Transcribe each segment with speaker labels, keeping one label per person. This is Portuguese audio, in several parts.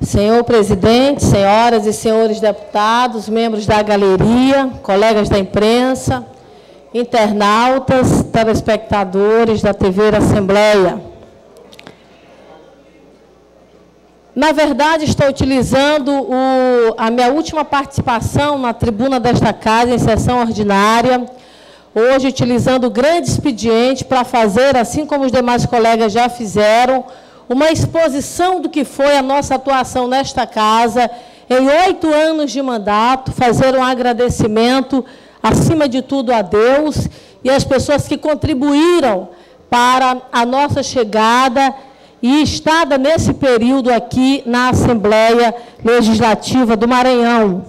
Speaker 1: Senhor presidente, senhoras e senhores deputados, membros da galeria, colegas da imprensa, internautas, telespectadores da TV Assembleia. Na verdade, estou utilizando a minha última participação na tribuna desta casa, em sessão ordinária, hoje utilizando o grande expediente para fazer, assim como os demais colegas já fizeram, uma exposição do que foi a nossa atuação nesta casa em 8 anos de mandato, fazer um agradecimento, acima de tudo, a Deus e às pessoas que contribuíram para a nossa chegada e estada nesse período aqui na Assembleia Legislativa do Maranhão.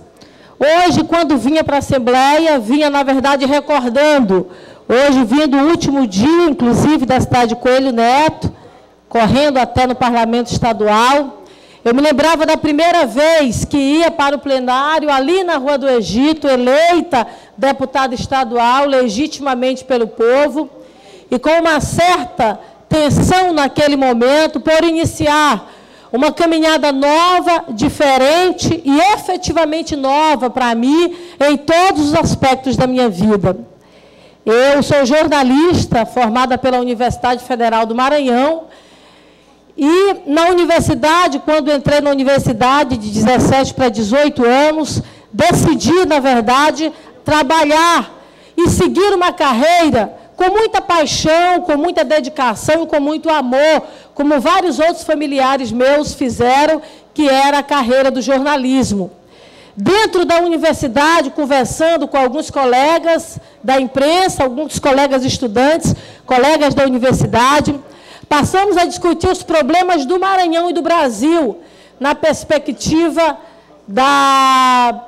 Speaker 1: Hoje, quando vinha para a Assembleia, vinha, na verdade, recordando. Hoje, vindo o último dia, inclusive, da cidade de Coelho Neto, correndo até no Parlamento Estadual. Eu me lembrava da primeira vez que ia para o plenário, ali na Rua do Egito, eleita deputada estadual, legitimamente pelo povo, e com uma certa tensão naquele momento, por iniciar uma caminhada nova, diferente e efetivamente nova para mim, em todos os aspectos da minha vida. Eu sou jornalista, formada pela Universidade Federal do Maranhão, e na universidade, quando entrei na universidade de 17 para 18 anos, decidi, na verdade, trabalhar e seguir uma carreira com muita paixão, com muita dedicação e com muito amor, como vários outros familiares meus fizeram, que era a carreira do jornalismo. Dentro da universidade, conversando com alguns colegas da imprensa, alguns colegas estudantes, colegas da universidade, passamos a discutir os problemas do Maranhão e do Brasil, na perspectiva da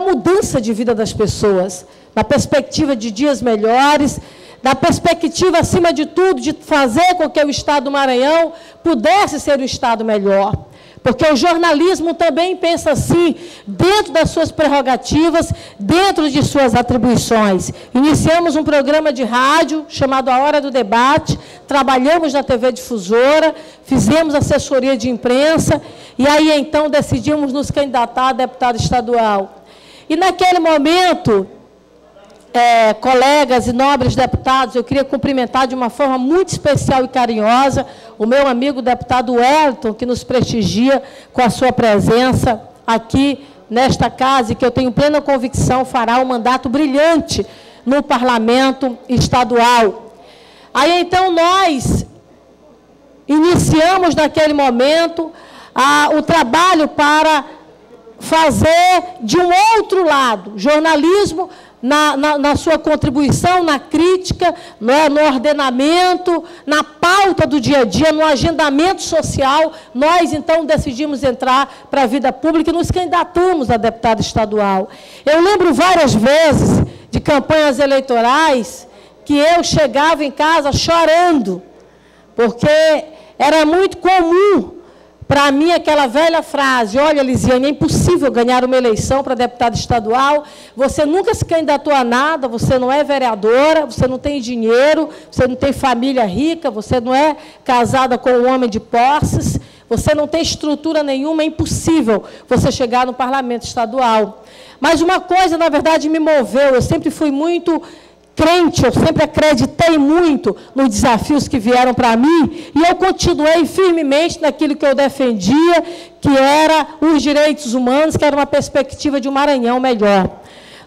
Speaker 1: mudança de vida das pessoas, na perspectiva de dias melhores, na perspectiva, acima de tudo, de fazer com que o Estado do Maranhão pudesse ser um Estado melhor. Porque o jornalismo também pensa assim, dentro das suas prerrogativas, dentro de suas atribuições. Iniciamos um programa de rádio chamado A Hora do Debate, trabalhamos na TV Difusora, fizemos assessoria de imprensa, e aí então decidimos nos candidatar a deputado estadual. E naquele momento, colegas e nobres deputados, eu queria cumprimentar de uma forma muito especial e carinhosa o meu amigo deputado Wellington, que nos prestigia com a sua presença aqui nesta casa, e que eu tenho plena convicção fará um mandato brilhante no Parlamento Estadual. Aí, então, nós iniciamos, naquele momento, o trabalho para fazer de um outro lado, jornalismo, na sua contribuição, na crítica, no ordenamento, na pauta do dia a dia, no agendamento social. Nós, então, decidimos entrar para a vida pública e nos candidatamos a deputado estadual. Eu lembro várias vezes de campanhas eleitorais que eu chegava em casa chorando, porque era muito comum para mim, aquela velha frase: olha, Lisiane, é impossível ganhar uma eleição para deputado estadual, você nunca se candidatou a nada, você não é vereadora, você não tem dinheiro, você não tem família rica, você não é casada com um homem de posses, você não tem estrutura nenhuma, é impossível você chegar no parlamento estadual. Mas uma coisa, na verdade, me moveu, eu sempre fui muito crente, eu sempre acreditei muito nos desafios que vieram para mim, e eu continuei firmemente naquilo que eu defendia, que era os direitos humanos, que era uma perspectiva de um Maranhão melhor.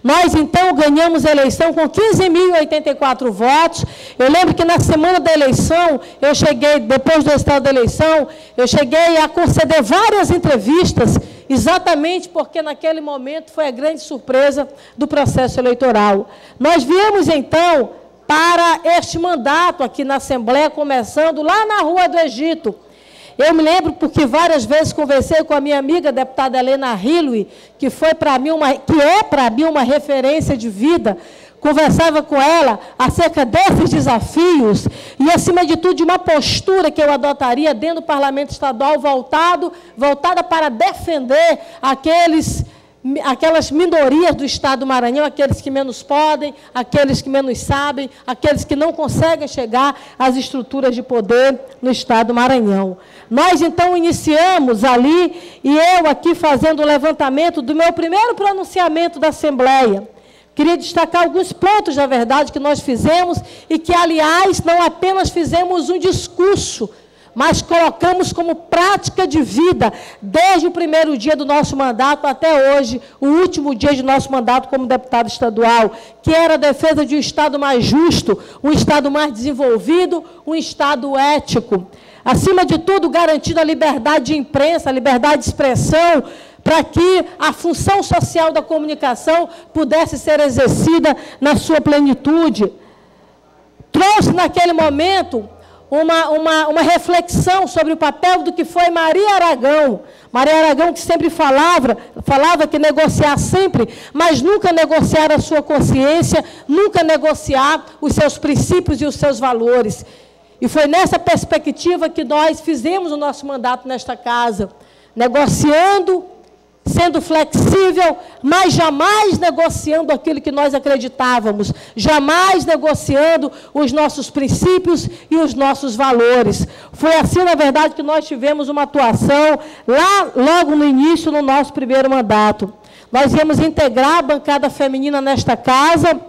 Speaker 1: Nós, então, ganhamos a eleição com 15.084 votos. Eu lembro que na semana da eleição, eu cheguei, depois do resultado da eleição, eu cheguei a conceder várias entrevistas, exatamente porque naquele momento foi a grande surpresa do processo eleitoral. Nós viemos, então, para este mandato aqui na Assembleia, começando lá na Rua do Egito. Eu me lembro porque várias vezes conversei com a minha amiga, a deputada Helena Hilwe, que é para mim uma referência de vida. Conversava com ela acerca desses desafios e, acima de tudo, de uma postura que eu adotaria dentro do Parlamento Estadual voltada para defender aqueles aquelas minorias do Estado do Maranhão, aqueles que menos podem, aqueles que menos sabem, aqueles que não conseguem chegar às estruturas de poder no Estado do Maranhão. Nós, então, iniciamos ali, e eu aqui fazendo o levantamento do meu primeiro pronunciamento da Assembleia. Queria destacar alguns pontos, na verdade, que nós fizemos, e que, aliás, não apenas fizemos um discurso, mas colocamos como prática de vida, desde o primeiro dia do nosso mandato até hoje, o último dia de nosso mandato como deputado estadual, que era a defesa de um Estado mais justo, um Estado mais desenvolvido, um Estado ético. Acima de tudo, garantindo a liberdade de imprensa, a liberdade de expressão, para que a função social da comunicação pudesse ser exercida na sua plenitude. Trouxe, naquele momento, uma reflexão sobre o papel do que foi Maria Aragão. Maria Aragão, que sempre falava que negociar sempre, mas nunca negociar a sua consciência, nunca negociar os seus princípios e os seus valores. E foi nessa perspectiva que nós fizemos o nosso mandato nesta casa, negociando, sendo flexível, mas jamais negociando aquilo que nós acreditávamos, jamais negociando os nossos princípios e os nossos valores. Foi assim, na verdade, que nós tivemos uma atuação lá, logo no início, no nosso primeiro mandato. Nós íamos integrar a bancada feminina nesta casa,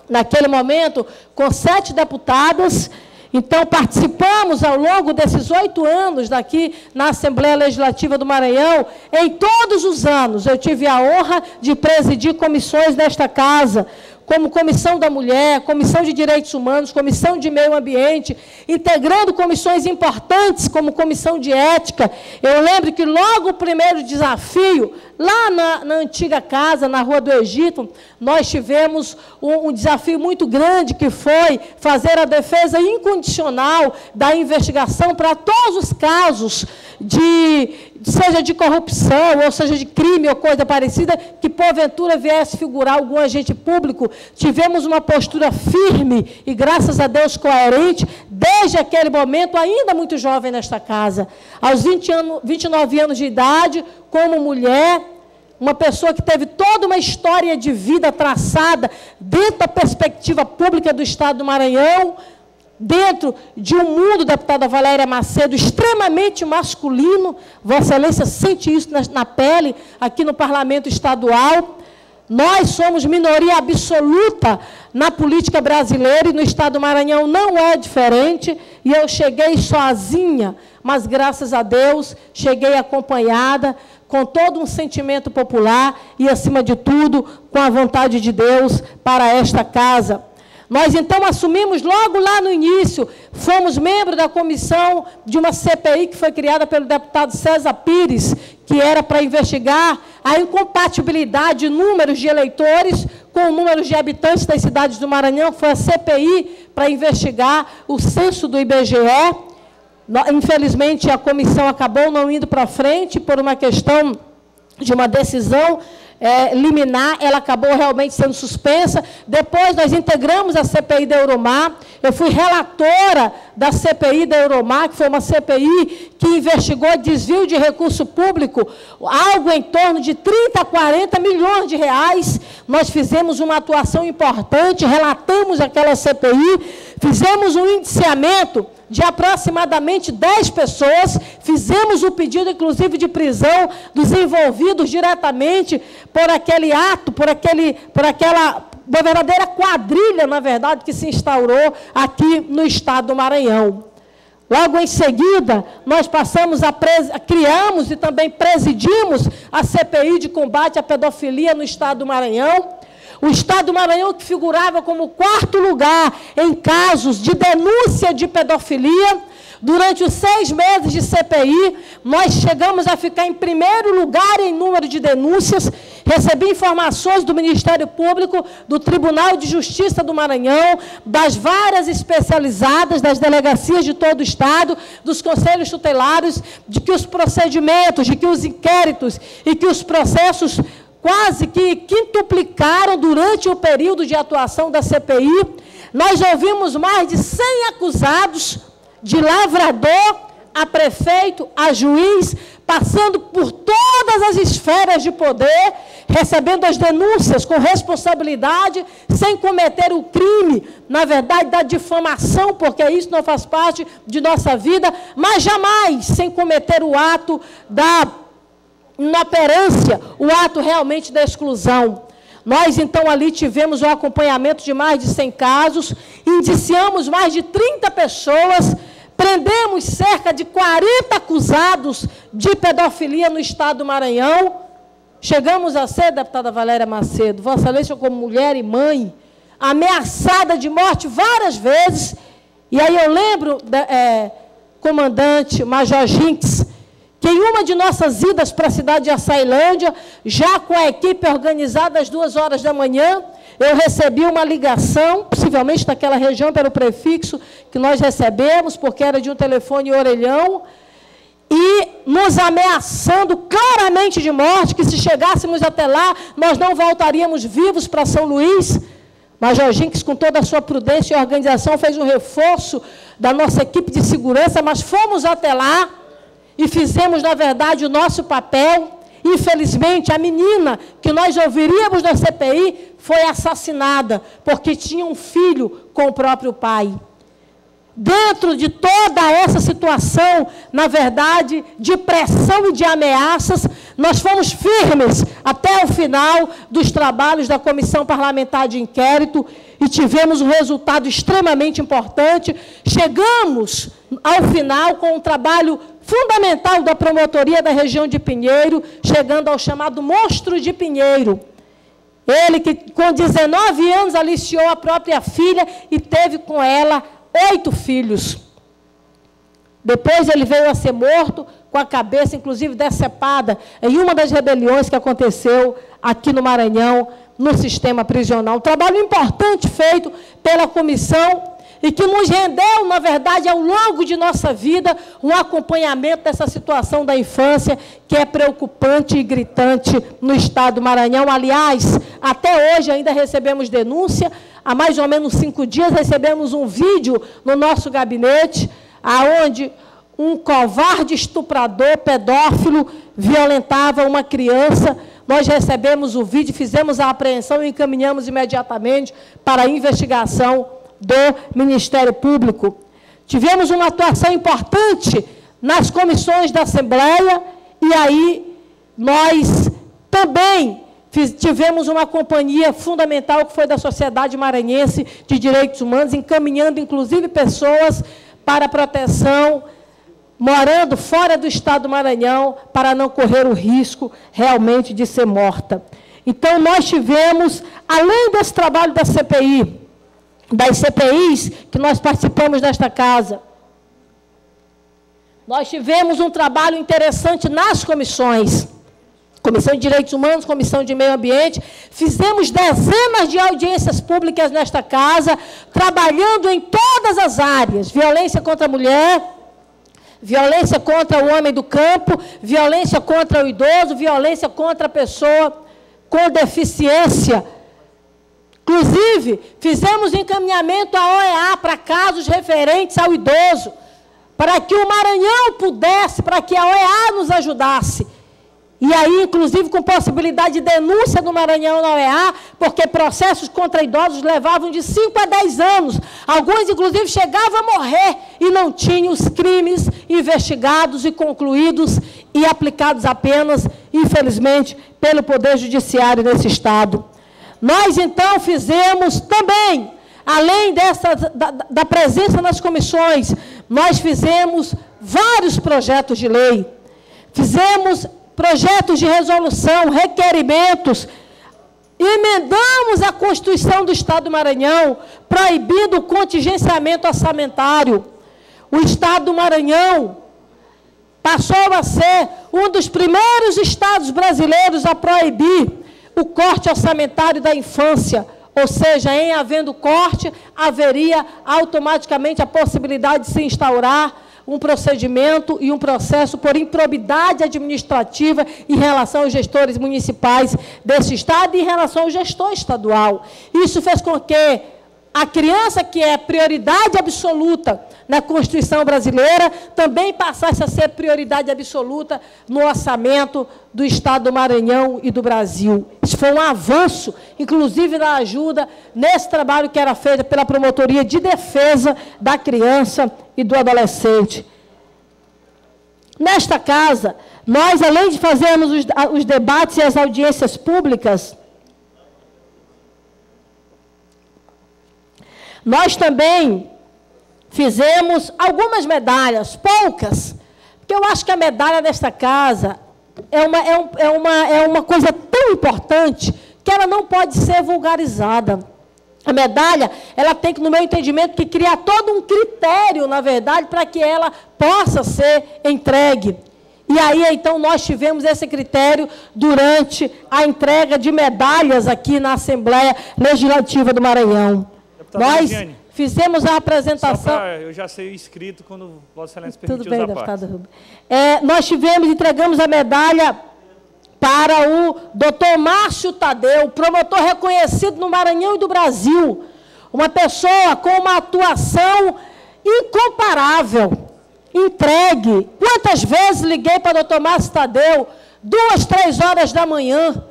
Speaker 1: naquele momento, com 7 deputadas. Então, participamos ao longo desses 8 anos daqui na Assembleia Legislativa do Maranhão. Em todos os anos, eu tive a honra de presidir comissões nesta casa, como Comissão da Mulher, Comissão de Direitos Humanos, Comissão de Meio Ambiente, integrando comissões importantes, como Comissão de Ética. Eu lembro que logo o primeiro desafio, lá na antiga casa, na Rua do Egito, nós tivemos um desafio muito grande, que foi fazer a defesa incondicional da investigação para todos os casos, seja de corrupção, ou seja de crime ou coisa parecida, que porventura viesse figurar algum agente público. Tivemos uma postura firme e, graças a Deus, coerente, desde aquele momento, ainda muito jovem nesta casa. Aos 29 anos de idade, como mulher, uma pessoa que teve toda uma história de vida traçada dentro da perspectiva pública do Estado do Maranhão, dentro de um mundo, deputada Valéria Macedo, extremamente masculino. Vossa Excelência sente isso na pele, aqui no Parlamento Estadual. Nós somos minoria absoluta na política brasileira, e no Estado do Maranhão não é diferente. E eu cheguei sozinha, mas, graças a Deus, cheguei acompanhada, com todo um sentimento popular e, acima de tudo, com a vontade de Deus para esta casa. Nós, então, assumimos logo lá no início, fomos membros da comissão de uma CPI que foi criada pelo deputado César Pires, que era para investigar a incompatibilidade de números de eleitores com números de habitantes das cidades do Maranhão. Foi a CPI para investigar o censo do IBGE. Infelizmente, a comissão acabou não indo para frente por uma questão de uma decisão liminar. Ela acabou realmente sendo suspensa. Depois nós integramos a CPI da Euromar. Eu fui relatora da CPI da Euromar, que foi uma CPI que investigou desvio de recurso público, algo em torno de 30 a 40 milhões de reais. Nós fizemos uma atuação importante, relatamos aquela CPI, fizemos um indiciamento de aproximadamente 10 pessoas, fizemos o pedido, inclusive, de prisão dos envolvidos diretamente por aquele ato, por aquela uma verdadeira quadrilha, na verdade, que se instaurou aqui no Estado do Maranhão. Logo em seguida, nós criamos e também presidimos a CPI de combate à pedofilia no Estado do Maranhão. O Estado do Maranhão, que figurava como 4º lugar em casos de denúncia de pedofilia. Durante os 6 meses de CPI, nós chegamos a ficar em 1º lugar em número de denúncias. Recebi informações do Ministério Público, do Tribunal de Justiça do Maranhão, das várias especializadas, das delegacias de todo o Estado, dos conselhos tutelares, de que os procedimentos, de que os inquéritos e que os processos quase que quintuplicaram durante o período de atuação da CPI. Nós ouvimos mais de 100 acusados, de lavrador a prefeito, a juiz, passando por todas as esferas de poder, recebendo as denúncias com responsabilidade, sem cometer o crime, na verdade, da difamação, porque isso não faz parte de nossa vida, mas jamais sem cometer o ato da inoperância, o ato realmente da exclusão. Nós, então, ali tivemos o acompanhamento de mais de 100 casos, indiciamos mais de 30 pessoas, prendemos cerca de 40 acusados de pedofilia no estado do Maranhão. Chegamos a ser, deputada Valéria Macedo, Vossa Excelência, como mulher e mãe, ameaçada de morte várias vezes. E aí eu lembro, comandante Major Jinx, que em uma de nossas idas para a cidade de Açailândia, já com a equipe organizada às 2 horas da manhã, eu recebi uma ligação, possivelmente daquela região, pelo prefixo que nós recebemos, porque era de um telefone orelhão, e nos ameaçando claramente de morte, que se chegássemos até lá, nós não voltaríamos vivos para São Luís. Major Jinx, com toda a sua prudência e organização, fez um reforço da nossa equipe de segurança, mas fomos até lá e fizemos, na verdade, o nosso papel. Infelizmente, a menina que nós ouviríamos na CPI foi assassinada, porque tinha um filho com o próprio pai. Dentro de toda essa situação, na verdade, de pressão e de ameaças, nós fomos firmes até o final dos trabalhos da Comissão Parlamentar de Inquérito e tivemos um resultado extremamente importante. Chegamos ao final com um trabalho fundamental da promotoria da região de Pinheiro, chegando ao chamado Monstro de Pinheiro. Ele que com 19 anos aliciou a própria filha e teve com ela 8 filhos. Depois ele veio a ser morto, com a cabeça, inclusive, decepada, em uma das rebeliões que aconteceu aqui no Maranhão, no sistema prisional. Um trabalho importante feito pela comissão e que nos rendeu, na verdade, ao longo de nossa vida, um acompanhamento dessa situação da infância, que é preocupante e gritante no estado do Maranhão. Aliás, até hoje ainda recebemos denúncia. Há mais ou menos 5 dias recebemos um vídeo no nosso gabinete, aonde um covarde estuprador, pedófilo, violentava uma criança. Nós recebemos o vídeo, fizemos a apreensão e encaminhamos imediatamente para a investigação do Ministério Público. Tivemos uma atuação importante nas comissões da Assembleia e aí nós também tivemos uma companhia fundamental que foi da Sociedade Maranhense de Direitos Humanos, encaminhando inclusive pessoas para proteção, morando fora do estado do Maranhão, para não correr o risco realmente de ser morta. Então nós tivemos, além desse trabalho da CPI, das CPIs que nós participamos desta casa, nós tivemos um trabalho interessante nas comissões, Comissão de Direitos Humanos, Comissão de Meio Ambiente, fizemos dezenas de audiências públicas nesta casa, trabalhando em todas as áreas, violência contra a mulher, violência contra o homem do campo, violência contra o idoso, violência contra a pessoa com deficiência. Inclusive, fizemos encaminhamento à OEA para casos referentes ao idoso, para que o Maranhão pudesse, para que a OEA nos ajudasse. E aí, inclusive, com possibilidade de denúncia do Maranhão na OEA, porque processos contra idosos levavam de 5 a 10 anos. Alguns, inclusive, chegavam a morrer e não tinham os crimes investigados e concluídos e aplicados apenas, infelizmente, pelo Poder Judiciário desse Estado. Nós, então, fizemos também, além da presença nas comissões, nós fizemos vários projetos de lei. Fizemos projetos de resolução, requerimentos, emendamos a Constituição do Estado do Maranhão, proibindo o contingenciamento orçamentário. O Estado do Maranhão passou a ser um dos primeiros estados brasileiros a proibir o corte orçamentário da infância, ou seja, em havendo corte, haveria automaticamente a possibilidade de se instaurar um procedimento e um processo por improbidade administrativa em relação aos gestores municipais desse estado e em relação ao gestor estadual. Isso fez com que a criança, que é prioridade absoluta na Constituição brasileira, também passasse a ser prioridade absoluta no orçamento do Estado do Maranhão e do Brasil. Isso foi um avanço, inclusive na ajuda nesse trabalho que era feito pela Promotoria de Defesa da Criança e do Adolescente. Nesta casa, nós, além de fazermos os debates e as audiências públicas, nós também fizemos algumas medalhas, poucas, porque eu acho que a medalha desta casa é uma coisa tão importante que ela não pode ser vulgarizada. A medalha, ela tem que, no meu entendimento, que criar todo um critério, na verdade, para que ela possa ser entregue. E aí, então, nós tivemos esse critério durante a entrega de medalhas aqui na Assembleia Legislativa do Maranhão. Nós fizemos a apresentação...
Speaker 2: Eu já sei o escrito quando Vossa Excelência permitiu.
Speaker 1: Tudo bem, deputado Rubem. Nós entregamos a medalha para o doutor Márcio Tadeu, promotor reconhecido no Maranhão e do Brasil. Uma pessoa com uma atuação incomparável, entregue. Quantas vezes liguei para o doutor Márcio Tadeu, 2, 3 horas da manhã,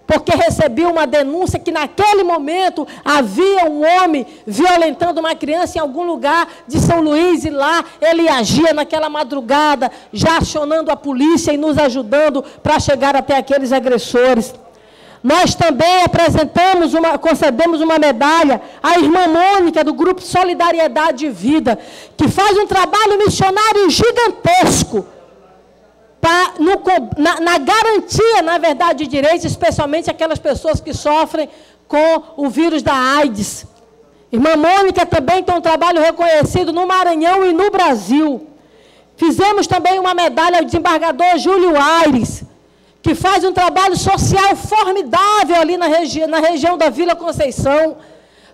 Speaker 1: porque recebi uma denúncia que naquele momento havia um homem violentando uma criança em algum lugar de São Luís, e lá ele agia naquela madrugada, já acionando a polícia e nos ajudando para chegar até aqueles agressores. Nós também concedemos uma medalha à irmã Mônica, do Grupo Solidariedade de Vida, que faz um trabalho missionário gigantesco, na garantia, na verdade, de direitos, especialmente aquelas pessoas que sofrem com o vírus da AIDS. Irmã Mônica também tem um trabalho reconhecido no Maranhão e no Brasil. Fizemos também uma medalha ao desembargador Júlio Aires, que faz um trabalho social formidável ali na região da Vila Conceição.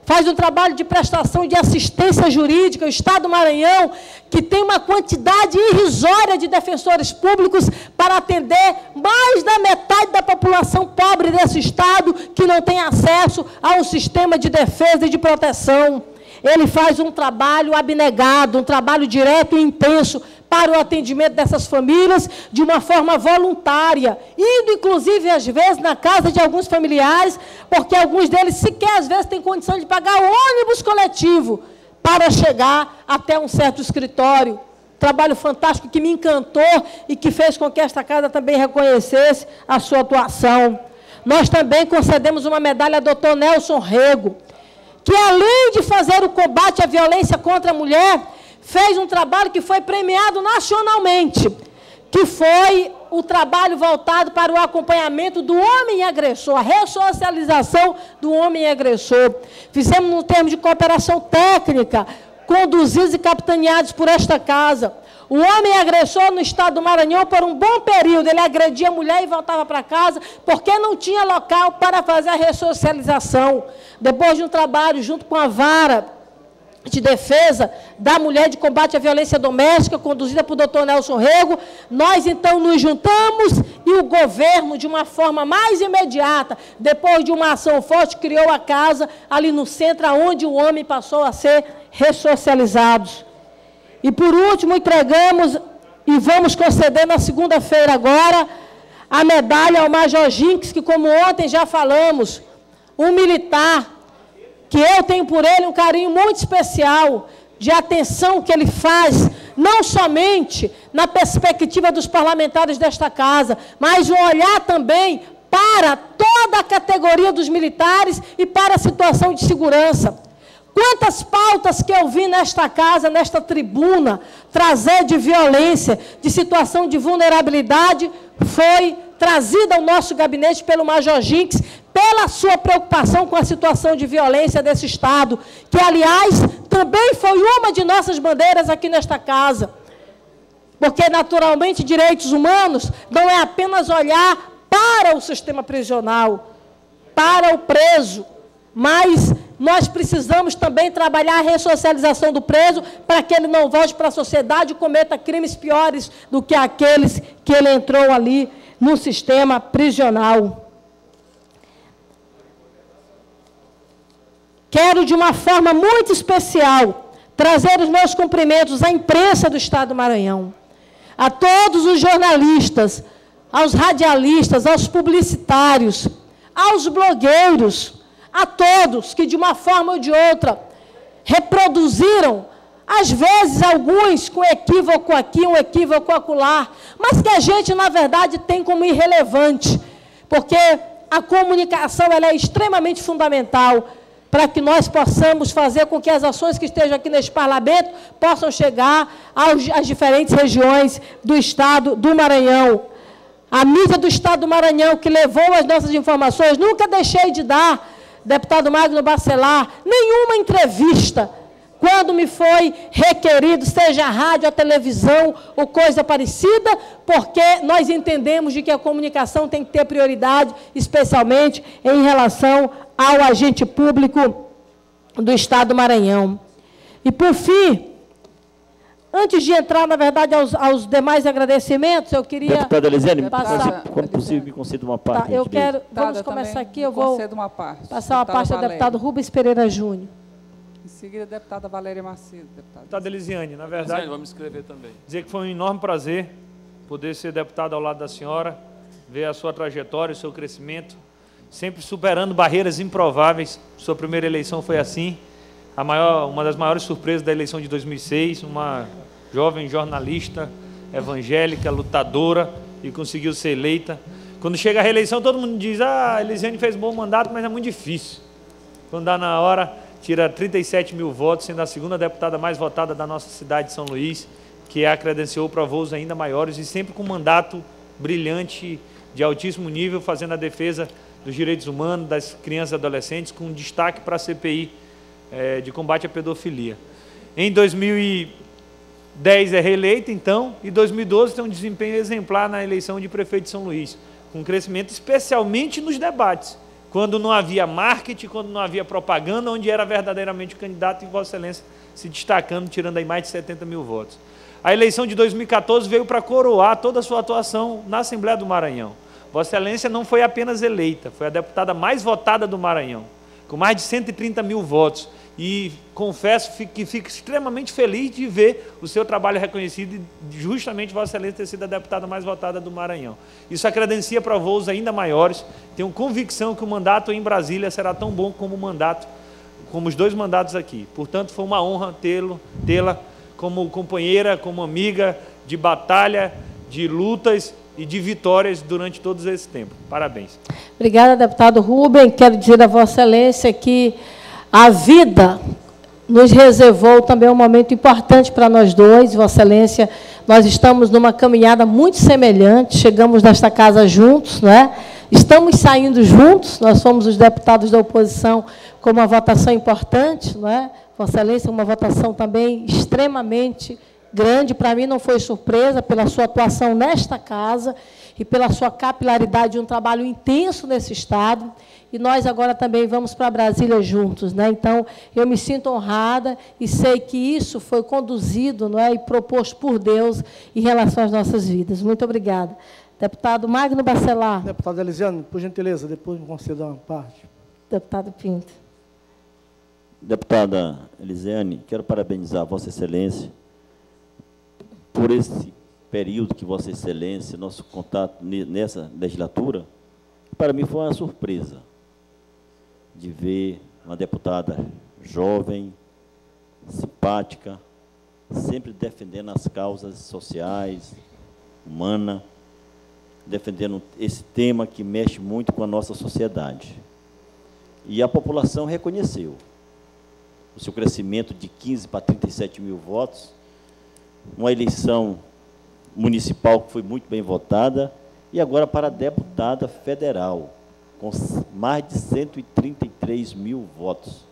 Speaker 1: Faz um trabalho de prestação de assistência jurídica, o Estado do Maranhão, que tem uma quantidade irrisória de defensores públicos para atender mais da metade da população pobre desse Estado, que não tem acesso a um sistema de defesa e de proteção. Ele faz um trabalho abnegado, um trabalho direto e intenso para o atendimento dessas famílias de uma forma voluntária, indo, inclusive, às vezes, na casa de alguns familiares, porque alguns deles sequer, às vezes, têm condição de pagar o ônibus coletivo para chegar até um certo escritório. Trabalho fantástico que me encantou e que fez com que esta casa também reconhecesse a sua atuação. Nós também concedemos uma medalha ao doutor Nelson Rego, que, além de fazer o combate à violência contra a mulher, fez um trabalho que foi premiado nacionalmente, que foi o trabalho voltado para o acompanhamento do homem agressor, a ressocialização do homem agressor. Fizemos no termo de cooperação técnica, conduzidos e capitaneados por esta casa. O homem agressor no Estado do Maranhão, por um bom período, ele agredia a mulher e voltava para casa, porque não tinha local para fazer a ressocialização. Depois de um trabalho junto com a vara de defesa da mulher, de combate à violência doméstica, conduzida por doutor Nelson Rego, nós, então, nos juntamos e o governo, de uma forma mais imediata, depois de uma ação forte, criou a casa ali no centro, onde o homem passou a ser ressocializado. E, por último, entregamos e vamos conceder na segunda-feira agora a medalha ao Major Jinx, que, como ontem já falamos, um militar, que eu tenho por ele um carinho muito especial, de atenção que ele faz, não somente na perspectiva dos parlamentares desta casa, mas um olhar também para toda a categoria dos militares e para a situação de segurança. Quantas pautas que eu vi nesta casa, nesta tribuna, trazer de violência, de situação de vulnerabilidade, foi trazida ao nosso gabinete pelo Major Jinx, pela sua preocupação com a situação de violência desse Estado, que, aliás, também foi uma de nossas bandeiras aqui nesta casa. Porque, naturalmente, direitos humanos não é apenas olhar para o sistema prisional, para o preso, mas nós precisamos também trabalhar a ressocialização do preso para que ele não volte para a sociedade e cometa crimes piores do que aqueles que ele entrou ali no sistema prisional. Quero, de uma forma muito especial, trazer os meus cumprimentos à imprensa do Estado do Maranhão, a todos os jornalistas, aos radialistas, aos publicitários, aos blogueiros, a todos que, de uma forma ou de outra, reproduziram, às vezes, alguns com equívoco aqui, um equívoco acolá, mas que a gente, na verdade, tem como irrelevante, porque a comunicação ela é extremamente fundamental para que nós possamos fazer com que as ações que estejam aqui neste parlamento possam chegar às diferentes regiões do Estado do Maranhão. A mídia do Estado do Maranhão, que levou as nossas informações, nunca deixei de dar, deputado Magno Bacelar, nenhuma entrevista, quando me foi requerido, seja a rádio, a televisão ou coisa parecida, porque nós entendemos de que a comunicação tem que ter prioridade, especialmente em relação ao agente público do Estado do Maranhão. E, por fim, antes de entrar, na verdade, aos demais agradecimentos, eu queria...
Speaker 3: Deputada Elisiane,
Speaker 1: passar...
Speaker 3: quando possível, me conceda uma parte.
Speaker 1: Tá, eu quero... Vamos começar aqui, eu vou passar uma parte ao deputado Rubens Pereira Júnior.
Speaker 4: Em seguida, a deputada Valéria Macedo.
Speaker 2: Deputada Elisiane, na verdade...
Speaker 5: Vamos escrever também.
Speaker 2: Dizer que foi um enorme prazer poder ser deputado ao lado da senhora, ver a sua trajetória, o seu crescimento, sempre superando barreiras improváveis. Sua primeira eleição foi assim. Uma das maiores surpresas da eleição de 2006, uma jovem jornalista, evangélica, lutadora, e conseguiu ser eleita. Quando chega a reeleição, todo mundo diz, a Elisiane fez um bom mandato, mas é muito difícil. Quando dá na hora, tira 37 mil votos, sendo a segunda deputada mais votada da nossa cidade de São Luís, que a credenciou para voos ainda maiores, e sempre com um mandato brilhante, de altíssimo nível, fazendo a defesa dos direitos humanos, das crianças e adolescentes, com destaque para a CPI de combate à pedofilia. Em 2010 é reeleita, então, e 2012 tem um desempenho exemplar na eleição de prefeito de São Luís, com crescimento especialmente nos debates, quando não havia marketing, quando não havia propaganda, onde era verdadeiramente o candidato, e Vossa Excelência se destacando, tirando aí mais de 70 mil votos. A eleição de 2014 veio para coroar toda a sua atuação na Assembleia do Maranhão. Vossa Excelência não foi apenas eleita, foi a deputada mais votada do Maranhão, com mais de 130 mil votos. E confesso que fico extremamente feliz de ver o seu trabalho reconhecido e justamente Vossa Excelência ter sido a deputada mais votada do Maranhão. Isso a credencia para voos ainda maiores. Tenho convicção que o mandato em Brasília será tão bom como os dois mandatos aqui. Portanto, foi uma honra tê-la como companheira, como amiga de batalha, de lutas e de vitórias durante todo esse tempo. Parabéns.
Speaker 1: Obrigada, deputado Rubem. Quero dizer a Vossa Excelência que a vida nos reservou também um momento importante para nós dois. Vossa Excelência, nós estamos numa caminhada muito semelhante, chegamos nesta casa juntos, não é? Estamos saindo juntos, nós fomos os deputados da oposição com uma votação importante, não é? Vossa Excelência, uma votação também extremamente grande. Para mim não foi surpresa pela sua atuação nesta casa e pela sua capilaridade, um trabalho intenso nesse Estado. E nós agora também vamos para Brasília juntos, né? Então, eu me sinto honrada e sei que isso foi conduzido, não é, e proposto por Deus em relação às nossas vidas. Muito obrigada. Deputado Magno Bacelar.
Speaker 6: Deputada Elisiane, por gentileza, depois me conceda uma parte.
Speaker 1: Deputado Pinto.
Speaker 3: Deputada Elisiane, quero parabenizar Vossa Excelência por esse período que Vossa Excelência, nosso contato nessa legislatura, para mim foi uma surpresa de ver uma deputada jovem, simpática, sempre defendendo as causas sociais, humanas, defendendo esse tema que mexe muito com a nossa sociedade. E a população reconheceu o seu crescimento de 15 para 37 mil votos, uma eleição municipal que foi muito bem votada, e agora para deputada federal, com mais de 133 mil votos.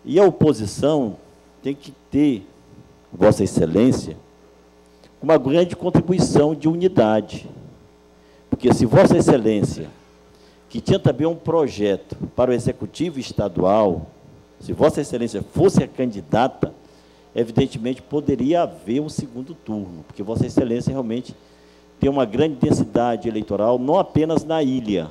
Speaker 3: E a oposição tem que ter, Vossa Excelência, uma grande contribuição de unidade. Porque se Vossa Excelência, que tinha também um projeto para o Executivo Estadual, se Vossa Excelência fosse a candidata, evidentemente poderia haver um segundo turno, porque Vossa Excelência realmente tem uma grande densidade eleitoral, não apenas na ilha,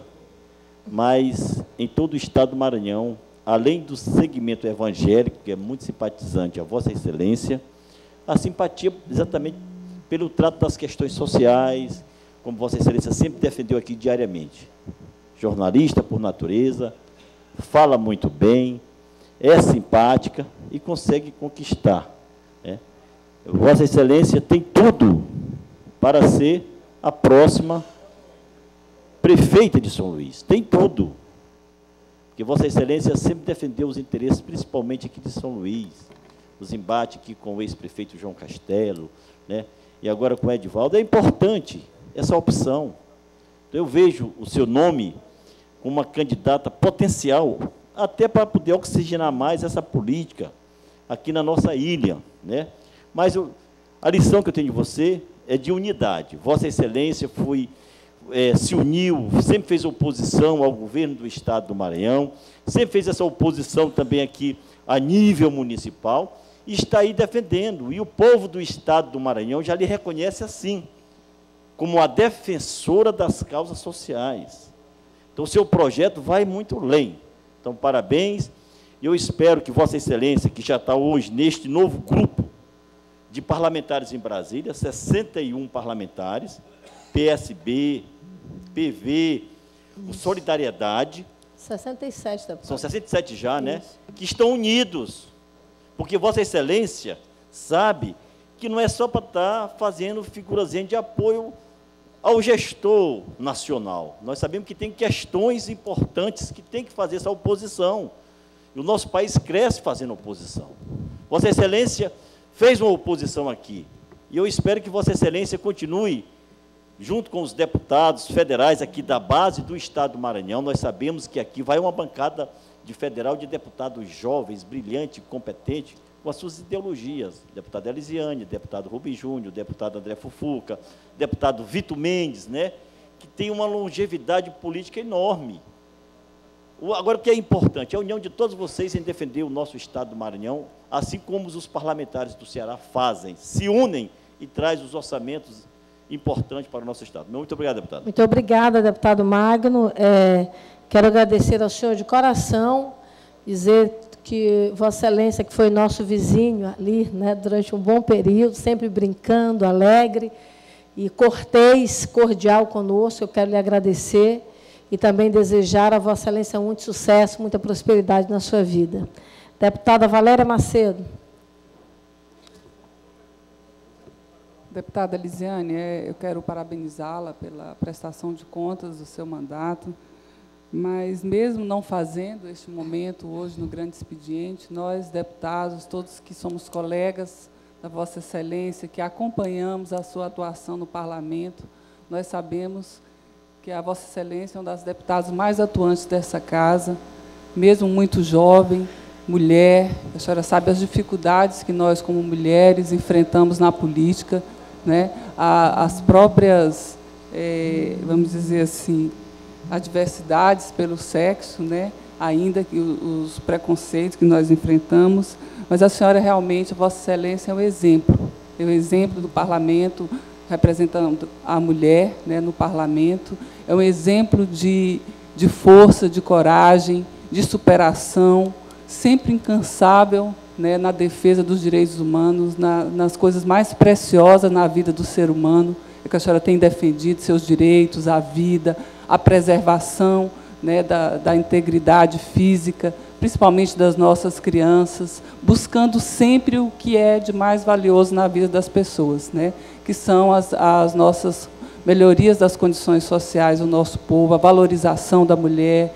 Speaker 3: mas em todo o Estado do Maranhão, além do segmento evangélico, que é muito simpatizante a Vossa Excelência, a simpatia exatamente pelo trato das questões sociais, como Vossa Excelência sempre defendeu aqui diariamente. Jornalista por natureza, fala muito bem, é simpática e consegue conquistar, né? Vossa Excelência tem tudo para ser a próxima prefeita de São Luís, tem tudo. Porque Vossa Excelência sempre defendeu os interesses, principalmente aqui de São Luís, os embates aqui com o ex-prefeito João Castelo, né? E agora com o Edivaldo. É importante essa opção. Então, eu vejo o seu nome como uma candidata potencial, até para poder oxigenar mais essa política aqui na nossa ilha, né? Mas a lição que eu tenho de você é de unidade. Vossa Excelência se uniu, sempre fez oposição ao governo do Estado do Maranhão, sempre fez essa oposição também aqui a nível municipal, e está aí defendendo. E o povo do Estado do Maranhão já lhe reconhece assim, como a defensora das causas sociais. Então, o seu projeto vai muito além. Então, parabéns. E eu espero que Vossa Excelência, que já está hoje neste novo grupo de parlamentares em Brasília, 61 parlamentares, PSB, PV, Solidariedade.
Speaker 1: 67, deputado.
Speaker 3: São 67 já, né? Que estão unidos. Porque Vossa Excelência sabe que não é só para estar fazendo figurazinha de apoio ao gestor nacional. Nós sabemos que tem questões importantes que tem que fazer essa oposição. E o nosso país cresce fazendo oposição. Vossa Excelência fez uma oposição aqui. E eu espero que Vossa Excelência continue junto com os deputados federais aqui da base do Estado do Maranhão. Nós sabemos que aqui vai uma bancada de federal de deputados jovens, brilhantes, competentes, com as suas ideologias. Deputada Elisiane, deputado Rubem Júnior, deputado André Fufuca, deputado Vitor Mendes, né, que tem uma longevidade política enorme. Agora, o que é importante? É a união de todos vocês em defender o nosso Estado do Maranhão, assim como os parlamentares do Ceará fazem, se unem e trazem os orçamentos importantes para o nosso Estado. Muito obrigado, deputado.
Speaker 1: Muito obrigada, deputado Magno. Quero agradecer ao senhor de coração, dizer que Vossa Excelência, que foi nosso vizinho ali, né, durante um bom período, sempre brincando, alegre e cortês, cordial conosco, eu quero lhe agradecer e também desejar a Vossa Excelência muito sucesso, muita prosperidade na sua vida. Deputada Valéria Macedo.
Speaker 4: Deputada Elisiane, eu quero parabenizá-la pela prestação de contas do seu mandato, mas, mesmo não fazendo este momento hoje no grande expediente, nós, deputados, todos que somos colegas da Vossa Excelência, que acompanhamos a sua atuação no Parlamento, nós sabemos que a Vossa Excelência é uma das deputadas mais atuantes dessa casa, mesmo muito jovem, mulher. A senhora sabe as dificuldades que nós, como mulheres, enfrentamos na política, né? As próprias, vamos dizer assim, adversidades pelo sexo, né? Ainda que os preconceitos que nós enfrentamos, mas a senhora realmente, a Vossa Excelência, é o exemplo do Parlamento, representando a mulher, né, no Parlamento, é um exemplo de força, de coragem, de superação, sempre incansável, né, na defesa dos direitos humanos, nas coisas mais preciosas na vida do ser humano, que a senhora tem defendido seus direitos, a vida, a preservação, né, da integridade física, principalmente das nossas crianças, buscando sempre o que é de mais valioso na vida das pessoas, né, que são as nossas melhorias das condições sociais do nosso povo, a valorização da mulher,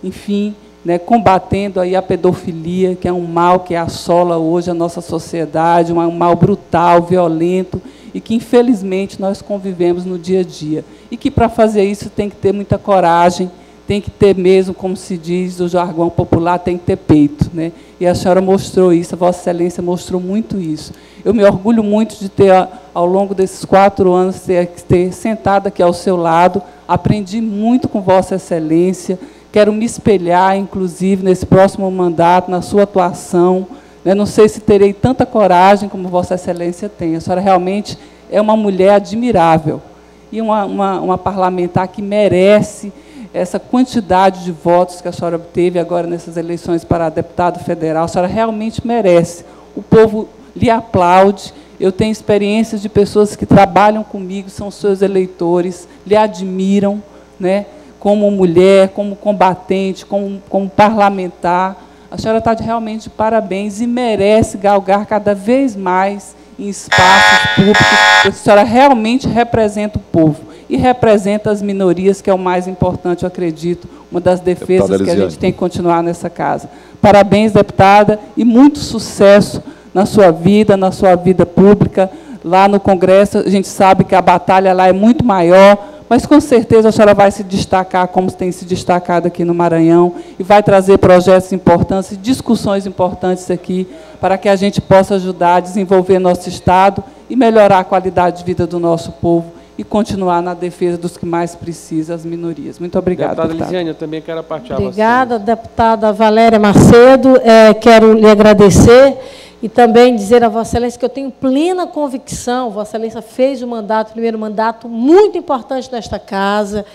Speaker 4: enfim, né, combatendo aí a pedofilia, que é um mal que assola hoje a nossa sociedade, um mal brutal, violento, e que, infelizmente, nós convivemos no dia a dia. E que, para fazer isso, tem que ter muita coragem, tem que ter mesmo, como se diz o jargão popular, tem que ter peito, né? E a senhora mostrou isso, a Vossa Excelência mostrou muito isso. Eu me orgulho muito de ter, ao longo desses 4 anos, ter sentado aqui ao seu lado, aprendi muito com Vossa Excelência, quero me espelhar, inclusive, nesse próximo mandato, na sua atuação, né? Não sei se terei tanta coragem como Vossa Excelência tem. A senhora realmente é uma mulher admirável e uma parlamentar que merece essa quantidade de votos que a senhora obteve agora nessas eleições para deputado federal. A senhora realmente merece. O povo lhe aplaude. Eu tenho experiências de pessoas que trabalham comigo, são seus eleitores, lhe admiram, né, como mulher, como combatente, como parlamentar. A senhora está realmente de parabéns e merece galgar cada vez mais em espaços públicos, porque a senhora realmente representa o povo e representa as minorias, que é o mais importante, eu acredito, uma das defesas que a gente tem que continuar nessa casa. Parabéns, deputada, e muito sucesso na sua vida pública. Lá no Congresso, a gente sabe que a batalha lá é muito maior, mas com certeza a senhora vai se destacar, como tem se destacado aqui no Maranhão, e vai trazer projetos importantes e discussões importantes aqui, para que a gente possa ajudar a desenvolver nosso Estado e melhorar a qualidade de vida do nosso povo e continuar na defesa dos que mais precisam, as minorias. Muito obrigada,
Speaker 5: deputada Elisiane, eu também quero partilhar.
Speaker 1: Obrigada, deputada Valéria Macedo. Quero lhe agradecer e também dizer a Vossa Excelência que eu tenho plena convicção, Vossa Excelência fez o primeiro mandato muito importante nesta casa.